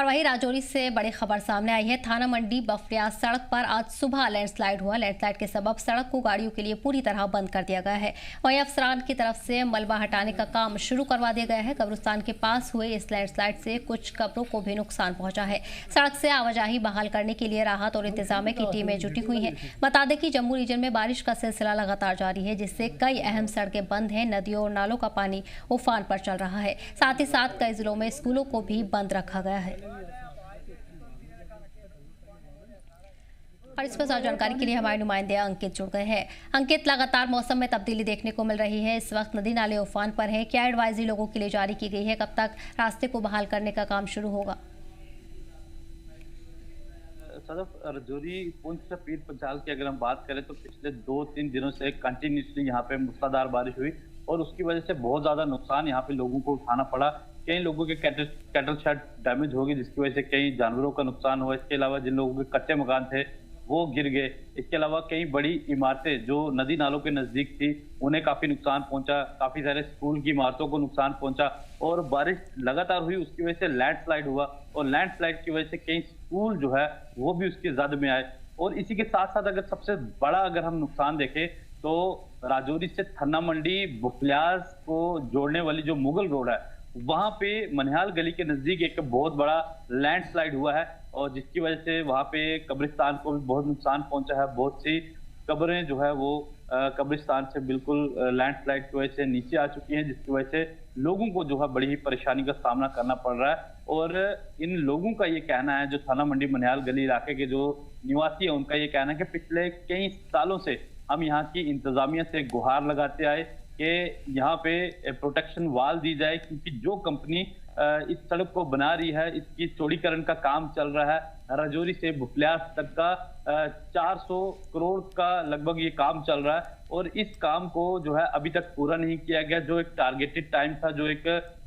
और वहीं राजौरी से बड़ी खबर सामने आई है। थाना मंडी बफ्रियाज सड़क पर आज सुबह लैंडस्लाइड हुआ। लैंडस्लाइड के सबब सड़क को गाड़ियों के लिए पूरी तरह बंद कर दिया गया है। वहीं अफसरान की तरफ से मलबा हटाने का काम शुरू करवा दिया गया है। कब्रिस्तान के पास हुए इस लैंडस्लाइड से कुछ कब्रों को भी नुकसान पहुंचा है। सड़क से आवाजाही बहाल करने के लिए राहत और इंतजामिया की टीमें जुटी हुई हैं। बता दें कि जम्मू रीजन में बारिश का सिलसिला लगातार जारी है, जिससे कई अहम सड़कें बंद हैं। नदियों और नालों का पानी उफान पर चल रहा है। साथ ही साथ कई जिलों में स्कूलों को भी बंद रखा गया है। और इस पर ज्यादा जानकारी के लिए हमारे नुमाइंदे अंकित जुड़ गए हैं। अंकित, लगातार मौसम में तब्दीली देखने को मिल रही है। इस वक्त नदी नाले उफान पर हैं। क्या एडवाइजरी लोगों के लिए जारी की गई है? कब तक रास्ते को बहाल करने का काम शुरू होगा? सदफ, राजौरी पुंछ से पीर पंचाल की अगर हम बात करें तो पिछले 2-3 दिनों से कंटिन्यूसली यहाँ पे मूसलाधार बारिश हुई और उसकी वजह से बहुत ज्यादा नुकसान यहाँ पे लोगों को उठाना पड़ा। कई लोगों के कैटल शेड डैमेज हो गई, जिसकी वजह से कई जानवरों का नुकसान हुआ। इसके अलावा जिन लोगों के कच्चे मकान थे वो गिर गए। इसके अलावा कई बड़ी इमारतें जो नदी नालों के नजदीक थी उन्हें काफी नुकसान पहुंचा। काफी सारे स्कूल की इमारतों को नुकसान पहुंचा और बारिश लगातार हुई, उसकी वजह से लैंडस्लाइड हुआ और लैंडस्लाइड की वजह से कई स्कूल जो है वो भी उसकी जद में आए। और इसी के साथ साथ अगर सबसे बड़ा अगर हम नुकसान देखें तो राजौरी से थन्ना मंडी बुफलियाज को जोड़ने वाली जो मुगल रोड है वहां पे मनिहाल गली के नजदीक एक बहुत बड़ा लैंडस्लाइड हुआ है और जिसकी वजह से वहां पे कब्रिस्तान को भी बहुत नुकसान पहुंचा है। बहुत सी कब्रें जो है वो कब्रिस्तान से बिल्कुल लैंडस्लाइड की वजह से नीचे आ चुकी हैं, जिसकी वजह से लोगों को जो है बड़ी ही परेशानी का सामना करना पड़ रहा है। और इन लोगों का ये कहना है, जो थाना मंडी मनिहाल गली इलाके के जो निवासी है उनका ये कहना है कि पिछले कई सालों से हम यहाँ की इंतजामिया से गुहार लगाते आए कि यहाँ पे प्रोटेक्शन वाल दी जाए, क्योंकि जो कंपनी इस सड़क को बना रही है इसकी चौड़ीकरण का काम चल रहा है। राजौरी से बुफलियाज तक का 400 करोड़ का लगभग ये काम चल रहा है और इस काम को जो है अभी तक पूरा नहीं किया गया। जो एक टारगेटेड टाइम था, जो एक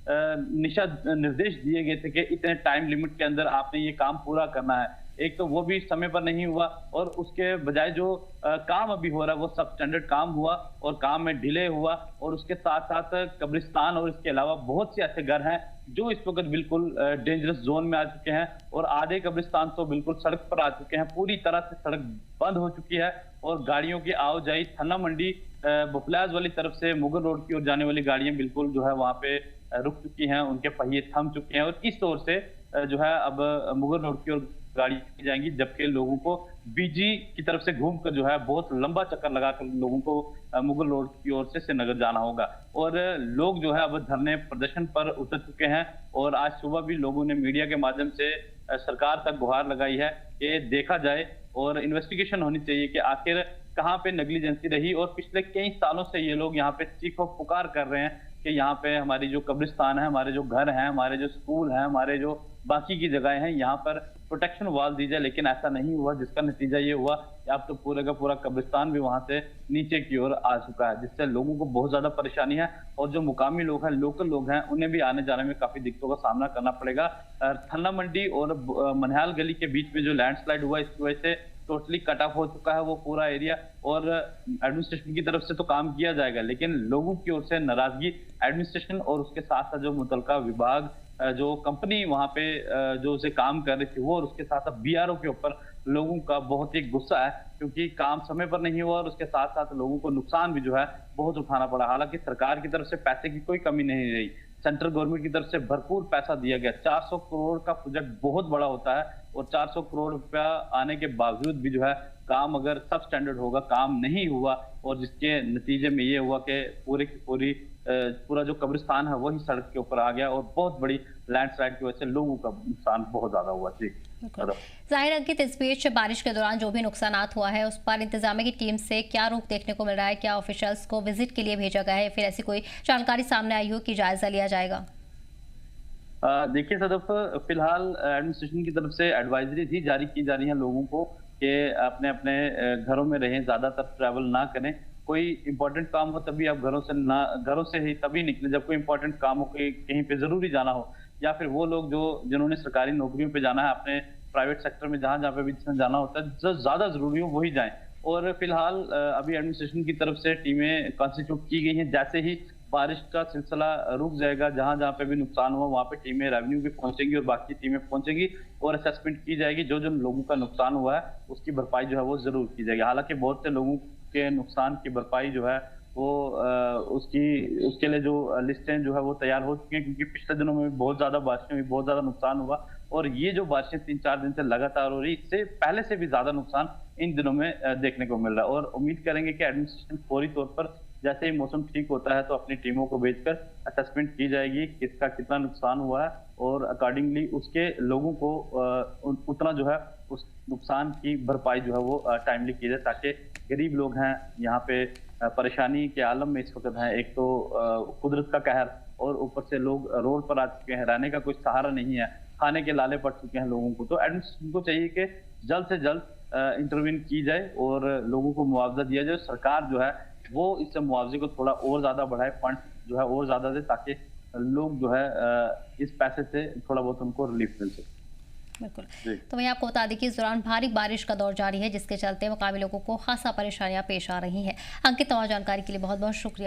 निर्देश दिए गए थे कि इतने टाइम लिमिट के अंदर आपने ये काम पूरा करना है, एक तो वो भी समय पर नहीं हुआ और उसके बजाय जो काम अभी हो रहा है वो सब स्टैंडर्ड काम हुआ और काम में डिले हुआ। और उसके साथ साथ कब्रिस्तान और इसके अलावा बहुत से ऐसे घर हैं जो इस वक्त बिल्कुल डेंजरस जोन में आ चुके हैं और आधे कब्रिस्तान तो बिल्कुल सड़क पर आ चुके हैं। पूरी तरह से सड़क बंद हो चुकी है और गाड़ियों की आवाजाही थन्ना मंडी बुफलियाज वाली तरफ से मुगल रोड की ओर जाने वाली गाड़ियां बिल्कुल जो है वहां पे रुक चुकी हैं, उनके पहिए थम चुके हैं और इस ओर से जो है अब मुगल रोड की ओर गाड़ी जाएंगी, जबकि लोगों को बीजी की तरफ से घूमकर जो है बहुत लंबा चक्कर लगाकर लोगों को मुगल रोड की ओर से श्रीनगर जाना होगा। और लोग जो है अब धरने प्रदर्शन पर उतर चुके हैं और आज सुबह भी लोगों ने मीडिया के माध्यम से सरकार तक गुहार लगाई है कि देखा जाए और इन्वेस्टिगेशन होनी चाहिए कि आखिर कहाँ पे नेग्लिजेंसी रही। और पिछले कई सालों से ये लोग यहाँ पे चीखो पुकार कर रहे हैं कि यहाँ पे हमारी जो कब्रिस्तान है, हमारे जो घर हैं, हमारे जो स्कूल हैं, हमारे जो बाकी की जगह हैं, यहाँ पर प्रोटेक्शन वाल दी जाए, लेकिन ऐसा नहीं हुआ, जिसका नतीजा ये हुआ कि अब तो पूरे का पूरा कब्रिस्तान भी वहां से नीचे की ओर आ चुका है, जिससे लोगों को बहुत ज्यादा परेशानी है। और जो मुकामी लोग हैं, लोकल लोग हैं, उन्हें भी आने जाने में काफी दिक्कतों का सामना करना पड़ेगा। थन्ना मंडी और मनिहाल गली के बीच में जो लैंडस्लाइड हुआ इसकी वजह से टोटली कट ऑफ हो चुका है वो पूरा एरिया और एडमिनिस्ट्रेशन की तरफ से तो काम किया जाएगा, लेकिन लोगों की ओर से नाराजगी एडमिनिस्ट्रेशन और उसके साथ साथ जो मुतलका विभाग जो कंपनी वहां पे जो उसे काम कर रही थी वो और उसके साथ साथ बीआरओ के ऊपर लोगों का बहुत ही गुस्सा है, क्योंकि काम समय पर नहीं हुआ और उसके साथ साथ लोगों को नुकसान भी जो है बहुत उठाना पड़ा। हालांकि सरकार की तरफ से पैसे की कोई कमी नहीं रही, सेंट्रल गवर्नमेंट की तरफ से भरपूर पैसा दिया गया। 400 करोड़ का प्रोजेक्ट बहुत बड़ा होता है और 400 करोड़ रुपया आने के बावजूद भी जो है काम अगर सब स्टैंडर्ड होगा काम नहीं हुआ और जिसके नतीजे में ये हुआ कि पूरा जो कब्रिस्तान है वही सड़क के ऊपर आ गया और बहुत बड़ी लैंडस्लाइड की वजह से लोगों का नुकसान बहुत ज्यादा हुआ। जी जाहिर अंकित, इस बीच बारिश के दौरान जो भी नुकसान हुआ है उस पर इंतजामिया की टीम से क्या रुख देखने को मिल रहा है? क्या ऑफिशियल्स को विजिट के लिए भेजा गया है, फिर ऐसी कोई जानकारी सामने आई हो कि जायजा लिया जाएगा? देखिए सदफ, फिलहाल एडमिनिस्ट्रेशन की तरफ से एडवाइजरी थी जारी की जा रही है लोगों को कि अपने अपने घरों में रहें, ज्यादातर ट्रैवल ना करें। कोई इंपॉर्टेंट काम हो तभी आप घरों से ही तभी निकले जब कोई इंपॉर्टेंट काम हो, कहीं पे जरूरी जाना हो, या फिर वो लोग जिन्होंने सरकारी नौकरियों पे जाना है, अपने प्राइवेट सेक्टर में जहां पे भी जाना होता है, जो ज्यादा जरूरी हो वही जाएं। और फिलहाल अभी एडमिनिस्ट्रेशन की तरफ से टीमें कॉन्स्टिट्यूट की गई हैं। जैसे ही बारिश का सिलसिला रुक जाएगा। जहां जहां पे भी नुकसान हुआ वहां पे टीमें रेवेन्यू की पहुंचेंगी और बाकी टीमें पहुंचेंगी और असेसमेंट की जाएगी। जो जो लोगों का नुकसान हुआ है उसकी भरपाई जो है वो जरूर की जाएगी। हालांकि बहुत से लोगों के नुकसान की भरपाई जो है वो उसके लिए जो लिस्टें जो है वो तैयार हो चुकी हैं, क्योंकि पिछले दिनों में भी बहुत ज्यादा बारिशें हुई, बहुत ज्यादा नुकसान हुआ और ये जो बारिशें 3-4 दिन से लगातार हो रही, इससे पहले से भी ज्यादा नुकसान इन दिनों में देखने को मिल रहा है। और उम्मीद करेंगे कि एडमिनिस्ट्रेशन फौरी तौर पर जैसे ही मौसम ठीक होता है तो अपनी टीमों को भेजकर असेसमेंट की जाएगी किसका कितना नुकसान हुआ है और अकॉर्डिंगली उसके लोगों को उतना जो है उस नुकसान की भरपाई जो है वो टाइमली की जाए, ताकि गरीब लोग हैं यहाँ पे परेशानी के आलम में इस वक्त हैं। एक तो कुदरत का कहर और ऊपर से लोग रोड पर आ चुके हैं, रहने का कोई सहारा नहीं है, खाने के लाले पड़ चुके हैं लोगों को। तो एडमिनिस्ट्रेशन को चाहिए कि जल्द से जल्द इंटरवीन की जाए और लोगों को मुआवजा दिया जाए। सरकार जो है वो इस मुआवजे को थोड़ा और ज्यादा बढ़ाए, फंड जो है और ज्यादा दे, ताकि लोग जो है इस पैसे से थोड़ा बहुत उनको रिलीफ मिल सके। बिल्कुल। तो वहीं आपको बता दें कि इस दौरान भारी बारिश का दौर जारी है, जिसके चलते मकामी लोगों को खासा परेशानियां पेश आ रही हैं। अंकित, तमाम जानकारी के लिए बहुत बहुत शुक्रिया।